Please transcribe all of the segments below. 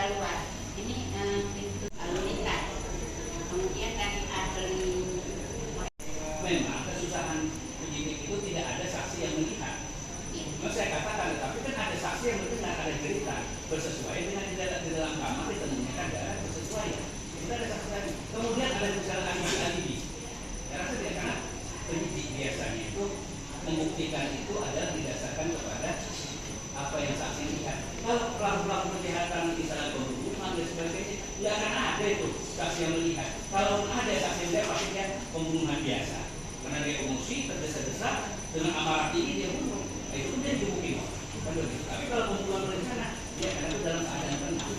keluar. Ini pintu alunikan. Kemudian dari memang kesusahan penyidik itu tidak ada saksi yang melihat. Nah, saya katakan, tapi kan ada saksi yang mendengar, ada cerita bersesuaian dengan di dalam kamar ditemukan darah bersesuaian. Itu ada saksi tadi. Kemudian ada bicara alibi. Saya rasa dia karena penyidik biasanya itu membuktikan itu adalah didasarkan kepada apa yang saksi lihat. Kalau pelaku-pelaku kejahatan misalnya pembunuhan dan sebagainya, nggak akan ada itu saksi yang melihat. Kalau ada saksi yang melihat, pasti dia pembunuhan biasa. Karena dia emosi, tergesa-gesa, dengan amarah tinggi dia bunuh. Nah, itu dia dibukti. Tapi kalau pembunuhan berencana, dia akan itu dalam keadaan tenang.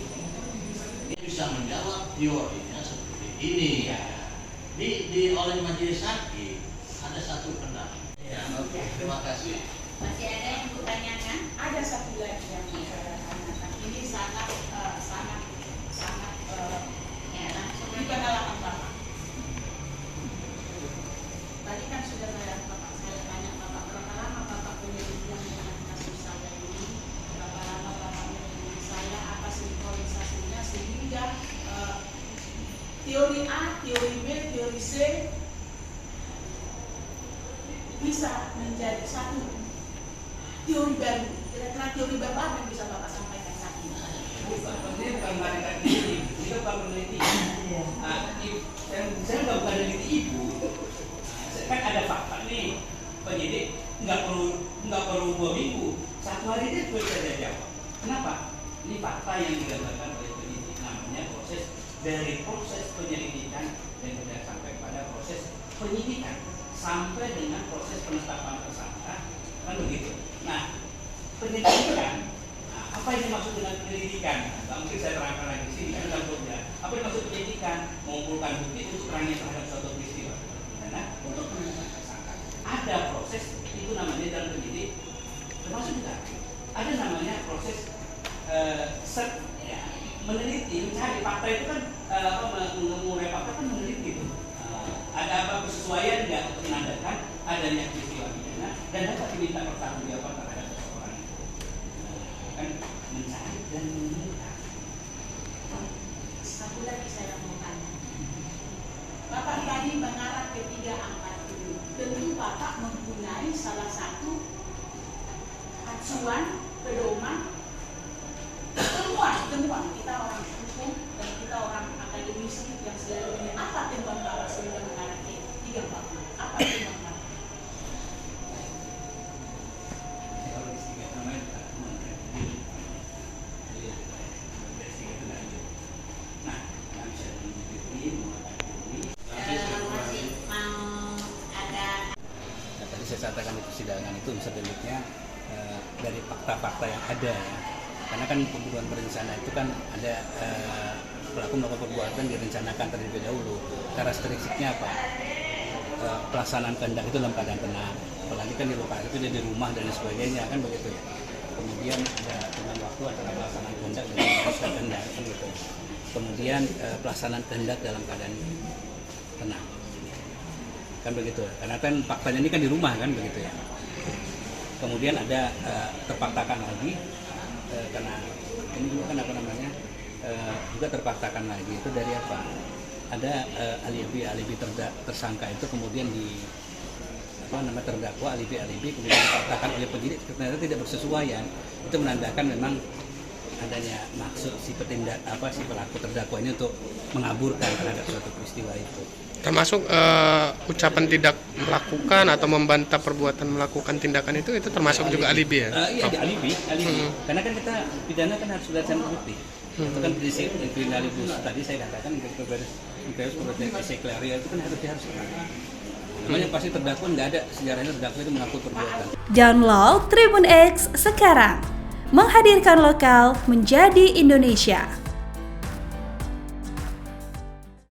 Dia bisa menjawab teorinya seperti ini. Ya. Di oleh majelis hakim ada satu pendapat. Ya, oke. Terima kasih. masih ada yang ditanyakan? Ada satu lagi yang saya tanyakan. Ini sangat Ya, langsung di pengalaman Bapak. Tadi kan sudah saya tanya Bapak, berapa lama Bapak penyelidikan dengan kasus saya ini? Berapa lama Bapak menyelidiki saya? Apa sinkronisasinya sehingga teori A, teori B, teori C bisa menjadi satu teori baru. Kira-kira teori baru apa yang bisa Bapak sampaikan saat ini? Ini bukan mereka ini, dia bukan peneliti. Saya nggak bukan peneliti ibu. Kan ada fakta nih, penyidik nggak perlu 2 minggu, 1 hari dia bisa jawab. Kenapa? Ini fakta yang digambarkan oleh penyidik, namanya dari proses penyelidikan dan kemudian sampai pada proses penyidikan sampai dengan proses penetapan tersangka, kan begitu. Nah, penyelidikan, apa yang dimaksud dengan penyelidikan? Nah, mungkin saya terangkan lagi di sini, karena dalam program. Apa yang dimaksud penyelidikan? Mengumpulkan bukti untuk terangnya terhadap suatu peristiwa. Karena untuk penetapan tersangka ada proses itu namanya dalam penyidik, termasuk juga ada namanya proses meneliti, mencari fakta itu kan mengurai fakta kan meneliti itu. Ada apa kesesuaian nggak untuk menandakan adanya peristiwa pidana dan dapat diminta pertanggungjawaban terhadap seseorang itu. Kan mencari dan menemukan. Satu lagi saya mau tanya. Bapak tadi mengarah ke 3 angka dulu. Tentu Bapak mempunyai salah satu acuan, pedoman, temuan. Kita orang hukum dan kita orang akademisi yang selalu ini. Apa temuan Bapak sehingga mengarah ke 3 Bapak? Apa temuan Bapak? Kalau istilah namanya nah, yang bisa diikuti masih mau ada. Nah, tadi saya katakan di persidangan itu bisa deliknya dari fakta-fakta yang ada ya. Karena kan pembunuhan berencana itu kan ada pelaku melakukan perbuatan direncanakan terlebih dahulu. Karakteristiknya apa? Pelaksanaan kehendak itu dalam keadaan tenang. Apalagi kan di lokasi itu dia di rumah dan sebagainya kan begitu ya. Kemudian ada dengan waktu antara pelaksanaan kehendak dan pelaksanaan kehendak kan gitu. Kemudian pelaksanaan kehendak dalam keadaan tenang. Kan begitu. Karena kan faktanya ini kan di rumah kan begitu ya. Kemudian ada terpaksakan lagi karena ini juga kan apa namanya juga terpaksakan lagi itu dari apa? Ada alibi tersangka itu kemudian di apa namanya terdakwa alibi kemudian dipaksakan oleh penyidik ternyata tidak bersesuaian. Itu menandakan memang adanya maksud si pelaku terdakwa ini untuk mengaburkan terhadap suatu peristiwa itu. Termasuk ucapan tidak melakukan atau membantah perbuatan melakukan tindakan itu termasuk juga alibi ya? Iya, alibi. Karena kan kita pidana kan harus berdasarkan bukti. Itu kan prinsip kriminalibus tadi saya katakan itu kan harus namanya pasti terdakwa nggak ada sejarahnya terdakwa itu mengaku perbuatan. Download Tribun X sekarang, menghadirkan lokal menjadi Indonesia.